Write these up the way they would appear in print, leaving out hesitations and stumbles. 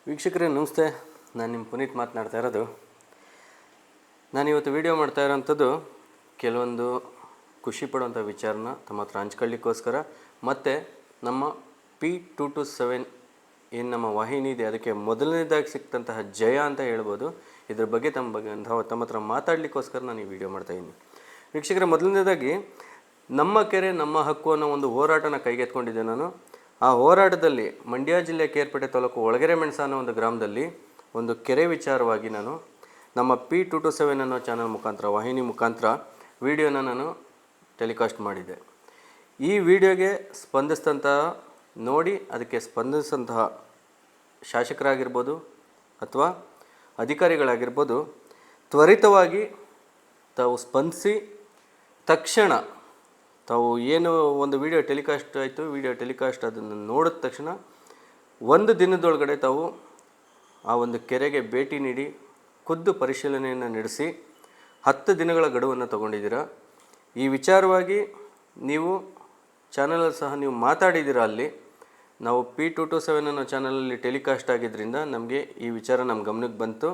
ವೀಕ್ಷಕರೇ ನಮಸ್ತೆ. ನಾನು ನಿಮ್ಮ ಪುನೀತ್ ಮಾತನಾಡ್ತಾ ಇರೋದು. ನಾನಿವತ್ತು ವಿಡಿಯೋ ಮಾಡ್ತಾ ಇರೋಂಥದ್ದು ಕೆಲವೊಂದು ಖುಷಿ ಪಡುವಂಥ ವಿಚಾರನ ತಮ್ಮ ಹತ್ರ ಹಂಚ್ಕೊಳ್ಳಿಕ್ಕೋಸ್ಕರ, ಮತ್ತು ನಮ್ಮ P227 ಏನು ನಮ್ಮ ವಾಹಿನಿ ಇದೆ ಅದಕ್ಕೆ ಮೊದಲನೇದಾಗಿ ಸಿಕ್ತಂತಹ ಜಯ ಅಂತ ಹೇಳ್ಬೋದು. ಇದ್ರ ಬಗ್ಗೆ ತಮ್ಮ ಹತ್ರ ಮಾತಾಡಲಿಕ್ಕೋಸ್ಕರ ನಾನು ಈ ವಿಡಿಯೋ ಮಾಡ್ತಾಯಿದ್ದೀನಿ. ವೀಕ್ಷಕರೇ, ಮೊದಲನೇದಾಗಿ ನಮ್ಮ ಕೆರೆ ನಮ್ಮ ಹಕ್ಕು ಅನ್ನೋ ಒಂದು ಹೋರಾಟನ ಕೈಗೆತ್ಕೊಂಡಿದ್ದೆ ನಾನು. ಆ ಹೋರಾಟದಲ್ಲಿ ಮಂಡ್ಯ ಜಿಲ್ಲೆ ಕೇರ್ಪೇಟೆ ತಾಲೂಕು ಒಳಗೆರೆ ಮೆಣಸ ಅನ್ನೋ ಒಂದು ಗ್ರಾಮದಲ್ಲಿ ಒಂದು ಕೆರೆ ವಿಚಾರವಾಗಿ ನಾನು ನಮ್ಮ P227 ಅನ್ನೋ ಚಾನಲ್ ಮುಖಾಂತರ, ವಾಹಿನಿ ಮುಖಾಂತರ ವಿಡಿಯೋನ ನಾನು ಟೆಲಿಕಾಸ್ಟ್ ಮಾಡಿದ್ದೆ. ಈ ವಿಡಿಯೋಗೆ ನೋಡಿ ಅದಕ್ಕೆ ಸ್ಪಂದಿಸಿದಂತಹ ಶಾಸಕರಾಗಿರ್ಬೋದು ಅಥವಾ ಅಧಿಕಾರಿಗಳಾಗಿರ್ಬೋದು ತ್ವರಿತವಾಗಿ ತಾವು ಸ್ಪಂದಿಸಿ ತಕ್ಷಣ ತಾವು ಏನು ಒಂದು ವಿಡಿಯೋ ಟೆಲಿಕಾಸ್ಟ್ ಆಯಿತು, ವಿಡಿಯೋ ಟೆಲಿಕಾಸ್ಟ್ ಅದನ್ನು ನೋಡಿದ ತಕ್ಷಣ ಒಂದು ದಿನದೊಳಗಡೆ ತಾವು ಆ ಒಂದು ಕೆರೆಗೆ ಭೇಟಿ ನೀಡಿ ಖುದ್ದು ಪರಿಶೀಲನೆಯನ್ನು ನಡೆಸಿ 10 ದಿನಗಳ ಗಡುವನ್ನು ತಗೊಂಡಿದ್ದೀರಾ. ಈ ವಿಚಾರವಾಗಿ ನೀವು ಚಾನಲಲ್ಲಿ ಸಹ ನೀವು ಮಾತಾಡಿದ್ದೀರಾ. ಅಲ್ಲಿ ನಾವು P227 ಅನ್ನೋ ಚಾನಲಲ್ಲಿ ಟೆಲಿಕಾಸ್ಟ್ ಆಗಿದ್ದರಿಂದ ನಮಗೆ ಈ ವಿಚಾರ ನಮ್ಮ ಗಮನಕ್ಕೆ ಬಂತು.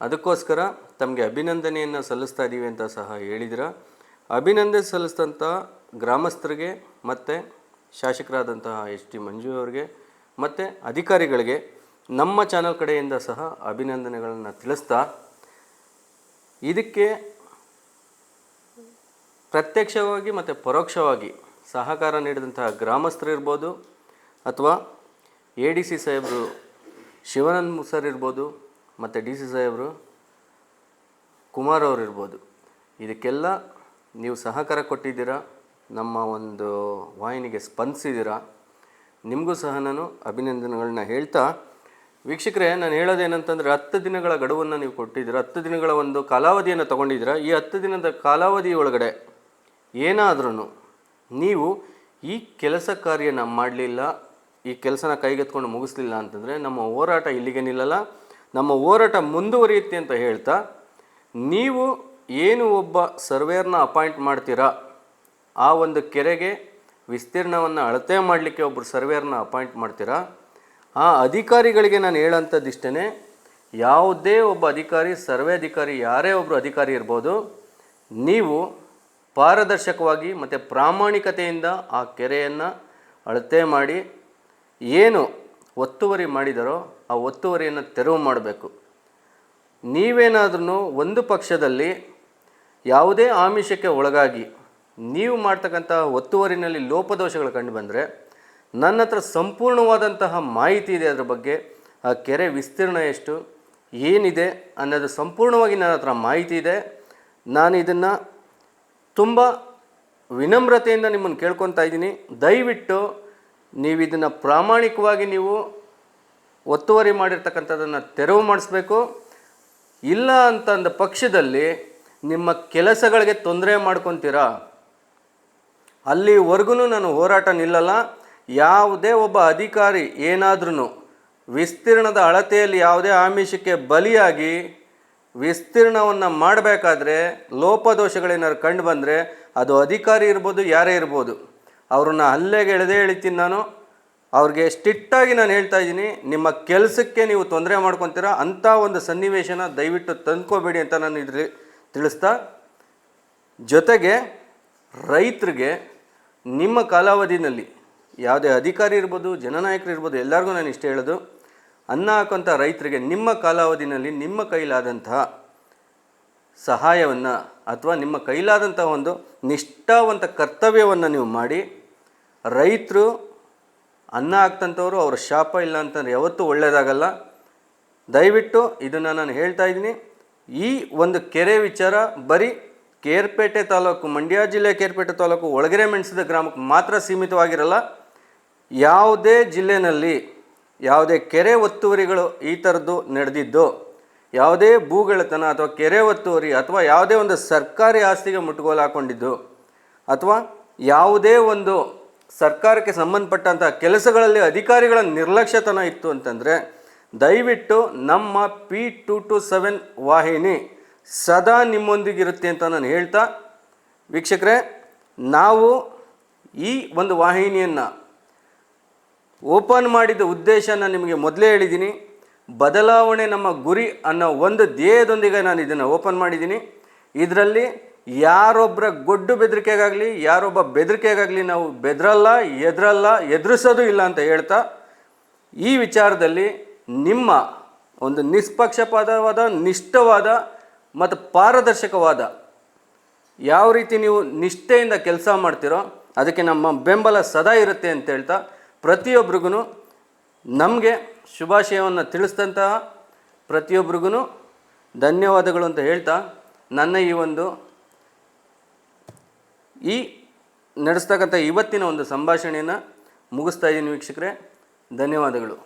ಅದಕ್ಕೋಸ್ಕರ ತಮಗೆ ಅಭಿನಂದನೆಯನ್ನು ಸಲ್ಲಿಸ್ತಾ ಇದ್ದೀವಿ ಅಂತ ಸಹ ಹೇಳಿದಿರ. ಅಭಿನಂದನೆ ಸಲ್ಲಿಸಿದಂಥ ಗ್ರಾಮಸ್ಥರಿಗೆ ಮತ್ತು ಶಾಸಕರಾದಂತಹ HT ಮಂಜು ಅವರಿಗೆ ಮತ್ತು ಅಧಿಕಾರಿಗಳಿಗೆ ನಮ್ಮ ಚಾನಲ್ ಕಡೆಯಿಂದ ಸಹ ಅಭಿನಂದನೆಗಳನ್ನು ತಿಳಿಸ್ತಾ, ಇದಕ್ಕೆ ಪ್ರತ್ಯಕ್ಷವಾಗಿ ಮತ್ತು ಪರೋಕ್ಷವಾಗಿ ಸಹಕಾರ ನೀಡಿದಂತಹ ಗ್ರಾಮಸ್ಥರಿರ್ಬೋದು ಅಥವಾ ADC ಸಾಹೇಬರು ಶಿವಾನಂದ ಸರ್ ಇರ್ಬೋದು ಮತ್ತು DC ಸಾಹೇಬರು ಕುಮಾರ್ ಅವರು ಇರ್ಬೋದು, ಇದಕ್ಕೆಲ್ಲ ನೀವು ಸಹಕಾರ ಕೊಟ್ಟಿದ್ದೀರಾ, ನಮ್ಮ ಒಂದು ವಾಹಿನಿಗೆ ಸ್ಪಂದಿಸಿದ್ದೀರಾ. ನಿಮಗೂ ಸಹ ನಾನು ಅಭಿನಂದನೆಗಳನ್ನ ಹೇಳ್ತಾ, ವೀಕ್ಷಕರೇ ನಾನು ಹೇಳೋದೇನಂತಂದರೆ 10 ದಿನಗಳ ಗಡುವನ್ನು ನೀವು ಕೊಟ್ಟಿದ್ದೀರಾ, 10 ದಿನಗಳ ಒಂದು ಕಾಲಾವಧಿಯನ್ನು ತೊಗೊಂಡಿದ್ದೀರಾ. ಈ 10 ದಿನದ ಕಾಲಾವಧಿ ಒಳಗಡೆ ಏನಾದ್ರೂ ನೀವು ಈ ಕೆಲಸ ಕಾರ್ಯನ ಮಾಡಲಿಲ್ಲ, ಈ ಕೆಲಸನ ಕೈಗೆತ್ಕೊಂಡು ಮುಗಿಸ್ಲಿಲ್ಲ ಅಂತಂದರೆ ನಮ್ಮ ಹೋರಾಟ ಇಲ್ಲಿಗೆ ನಿಲ್ಲಲ್ಲ, ನಮ್ಮ ಹೋರಾಟ ಮುಂದುವರಿಯುತ್ತೆ ಅಂತ ಹೇಳ್ತಾ, ನೀವು ಏನು ಒಬ್ಬ ಸರ್ವೇಯರ್ನ ಅಪಾಯಿಂಟ್ ಮಾಡ್ತೀರಾ, ಆ ಒಂದು ಕೆರೆಗೆ ವಿಸ್ತೀರ್ಣವನ್ನು ಅಳತೆ ಮಾಡಲಿಕ್ಕೆ ಒಬ್ಬರು ಸರ್ವೇಯರ್ನ ಅಪಾಯಿಂಟ್ ಮಾಡ್ತೀರಾ, ಆ ಅಧಿಕಾರಿಗಳಿಗೆ ನಾನು ಹೇಳೋಂಥದ್ದಿಷ್ಟೇ, ಯಾವುದೇ ಒಬ್ಬ ಅಧಿಕಾರಿ, ಸರ್ವೆ ಅಧಿಕಾರಿ, ಯಾರೇ ಒಬ್ಬರು ಅಧಿಕಾರಿ ಇರ್ಬೋದು, ನೀವು ಪಾರದರ್ಶಕವಾಗಿ ಮತ್ತು ಪ್ರಾಮಾಣಿಕತೆಯಿಂದ ಆ ಕೆರೆಯನ್ನು ಅಳತೆ ಮಾಡಿ ಏನು ಒತ್ತುವರಿ ಮಾಡಿದಾರೋ ಆ ಒತ್ತುವರಿಯನ್ನು ತೆರವು ಮಾಡಬೇಕು. ನೀವೇನಾದ್ರೂ ಒಂದು ಪಕ್ಷದಲ್ಲಿ ಯಾವುದೇ ಆಮಿಷಕ್ಕೆ ಒಳಗಾಗಿ ನೀವು ಮಾಡ್ತಕ್ಕಂಥ ಒತ್ತುವರಿನಲ್ಲಿ ಲೋಪದೋಷಗಳು ಕಂಡು ಬಂದರೆ ನನ್ನ ಹತ್ರ ಸಂಪೂರ್ಣವಾದಂತಹ ಮಾಹಿತಿ ಇದೆ. ಅದರ ಬಗ್ಗೆ ಆ ಕೆರೆ ವಿಸ್ತೀರ್ಣ ಎಷ್ಟು ಏನಿದೆ ಅನ್ನೋದು ಸಂಪೂರ್ಣವಾಗಿ ನನ್ನ ಹತ್ರ ಮಾಹಿತಿ ಇದೆ. ನಾನು ಇದನ್ನು ತುಂಬ ವಿನಮ್ರತೆಯಿಂದ ನಿಮ್ಮನ್ನು ಕೇಳ್ಕೊತಾ ಇದ್ದೀನಿ. ದಯವಿಟ್ಟು ನೀವು ಇದನ್ನು ಪ್ರಾಮಾಣಿಕವಾಗಿ ನೀವು ಒತ್ತುವರಿ ಮಾಡಿರ್ತಕ್ಕಂಥದ್ದನ್ನು ತೆರವು ಮಾಡಿಸ್ಬೇಕು. ಇಲ್ಲ ಅಂತಂದ ಪಕ್ಷದಲ್ಲಿ ನಿಮ್ಮ ಕೆಲಸಗಳಿಗೆ ತೊಂದರೆ ಮಾಡ್ಕೊತೀರಾ, ಅಲ್ಲಿವರೆಗೂ ನಾನು ಹೋರಾಟ ನಿಲ್ಲಲ್ಲ. ಯಾವುದೇ ಒಬ್ಬ ಅಧಿಕಾರಿ ಏನಾದ್ರೂ ವಿಸ್ತೀರ್ಣದ ಅಳತೆಯಲ್ಲಿ ಯಾವುದೇ ಆಮಿಷಕ್ಕೆ ಬಲಿಯಾಗಿ ವಿಸ್ತೀರ್ಣವನ್ನು ಮಾಡಬೇಕಾದ್ರೆ ಲೋಪದೋಷಗಳೇನಾದ್ರು ಕಂಡು ಬಂದರೆ ಅದು ಅಧಿಕಾರಿ ಇರ್ಬೋದು, ಯಾರೇ ಇರ್ಬೋದು, ಅವ್ರನ್ನ ಹಲ್ಲೆಗೆ ಎಳೆತೀನಿ ನಾನು. ಅವ್ರಿಗೆ ಸ್ಟ್ರಿಕ್ಟಾಗಿ ನಾನು ಹೇಳ್ತಾ ಇದ್ದೀನಿ, ನಿಮ್ಮ ಕೆಲಸಕ್ಕೆ ನೀವು ತೊಂದರೆ ಮಾಡ್ಕೊತೀರಾ, ಅಂಥ ಒಂದು ಸನ್ನಿವೇಶನ ದಯವಿಟ್ಟು ತಂದ್ಕೋಬೇಡಿ ಅಂತ ನಾನು ಇದ್ರಲ್ಲಿ ತಿಳಿಸ್ತಾ, ಜೊತೆಗೆ ರೈತರಿಗೆ ನಿಮ್ಮ ಕಾಲಾವಧಿನಲ್ಲಿ ಯಾವುದೇ ಅಧಿಕಾರಿ ಇರ್ಬೋದು, ಜನನಾಯಕರು ಇರ್ಬೋದು, ಎಲ್ಲರಿಗೂ ನಾನು ಇಷ್ಟ ಹೇಳೋದು, ಅನ್ನ ಹಾಕೋಂಥ ರೈತರಿಗೆ ನಿಮ್ಮ ಕಾಲಾವಧಿನಲ್ಲಿ ನಿಮ್ಮ ಕೈಲಾದಂತಹ ಸಹಾಯವನ್ನು ಅಥವಾ ನಿಮ್ಮ ಕೈಲಾದಂಥ ಒಂದು ನಿಷ್ಠಾವಂತ ಕರ್ತವ್ಯವನ್ನು ನೀವು ಮಾಡಿ, ರೈತರು ಅನ್ನ ಹಾಕ್ತಂಥವ್ರು ಅವರ ಶಾಪ ಇಲ್ಲ ಅಂತಂದರೆ ಯಾವತ್ತೂ ಒಳ್ಳೆಯದಾಗಲ್ಲ. ದಯವಿಟ್ಟು ಇದನ್ನು ನಾನು ಹೇಳ್ತಾ ಇದ್ದೀನಿ. ಈ ಒಂದು ಕೆರೆ ವಿಚಾರ ಬರೀ ಕೇರ್ಪೇಟೆ ತಾಲೂಕು, ಮಂಡ್ಯ ಜಿಲ್ಲೆ ಕೇರ್ಪೇಟೆ ತಾಲೂಕು ಒಳಗೆರೆ ಮೆಣಸದ ಗ್ರಾಮಕ್ಕೆ ಮಾತ್ರ ಸೀಮಿತವಾಗಿರಲ್ಲ. ಯಾವುದೇ ಜಿಲ್ಲೆಯಲ್ಲಿ ಯಾವುದೇ ಕೆರೆ ಒತ್ತುವರಿಗಳು ಈ ಥರದ್ದು ನಡೆದಿದ್ದು, ಯಾವುದೇ ಭೂಗೆಳತನ ಅಥವಾ ಕೆರೆ ಒತ್ತುವರಿ ಅಥವಾ ಯಾವುದೇ ಒಂದು ಸರ್ಕಾರಿ ಆಸ್ತಿಗೆ ಮುಟ್ಟುಗೋಲು ಹಾಕ್ಕೊಂಡಿದ್ದು ಅಥವಾ ಯಾವುದೇ ಒಂದು ಸರ್ಕಾರಕ್ಕೆ ಸಂಬಂಧಪಟ್ಟಂಥ ಕೆಲಸಗಳಲ್ಲಿ ಅಧಿಕಾರಿಗಳ ನಿರ್ಲಕ್ಷ್ಯತನ ಇತ್ತು ಅಂತಂದರೆ ದಯವಿಟ್ಟು ನಮ್ಮ P227 ವಾಹಿನಿ ಸದಾ ನಿಮ್ಮೊಂದಿಗಿರುತ್ತೆ ಅಂತ ನಾನು ಹೇಳ್ತಾ, ವೀಕ್ಷಕರೇ, ನಾವು ಈ ಒಂದು ವಾಹಿನಿಯನ್ನು ಓಪನ್ ಮಾಡಿದ ಉದ್ದೇಶನ ನಿಮಗೆ ಮೊದಲೇ ಹೇಳಿದ್ದೀನಿ. ಬದಲಾವಣೆ ನಮ್ಮ ಗುರಿ ಅನ್ನೋ ಒಂದು ಧ್ಯೇಯದೊಂದಿಗೆ ನಾನು ಇದನ್ನು ಓಪನ್ ಮಾಡಿದ್ದೀನಿ. ಇದರಲ್ಲಿ ಯಾರೊಬ್ಬರ ಗೊಡ್ಡು ಬೆದರಿಕೆಗಾಗಲಿ ಯಾರೊಬ್ಬ ಬೆದರಿಕೆಗಾಗಲಿ ನಾವು ಎದುರಿಸೋದು ಇಲ್ಲ ಅಂತ ಹೇಳ್ತಾ, ಈ ವಿಚಾರದಲ್ಲಿ ನಿಮ್ಮ ಒಂದು ನಿಷ್ಪಕ್ಷಪಾತವಾದ, ನಿಷ್ಠವಾದ ಮತ್ತು ಪಾರದರ್ಶಕವಾದ ಯಾವ ರೀತಿ ನೀವು ನಿಷ್ಠೆಯಿಂದ ಕೆಲಸ ಮಾಡ್ತೀರೋ ಅದಕ್ಕೆ ನಮ್ಮ ಬೆಂಬಲ ಸದಾ ಇರುತ್ತೆ ಅಂತ ಹೇಳ್ತಾ, ಪ್ರತಿಯೊಬ್ಬರಿಗೂ ನಮಗೆ ಶುಭಾಶಯವನ್ನು ತಿಳಿಸಿದಂತಹ ಪ್ರತಿಯೊಬ್ಬರಿಗೂ ಧನ್ಯವಾದಗಳು ಅಂತ ಹೇಳ್ತಾ, ನನ್ನ ಈ ನಡೆಸ್ತಕ್ಕಂಥ ಇವತ್ತಿನ ಒಂದು ಸಂಭಾಷಣೆಯನ್ನು ಮುಗಿಸ್ತಾ ಇದ್ದೀನಿ ವೀಕ್ಷಕರೇ. ಧನ್ಯವಾದಗಳು.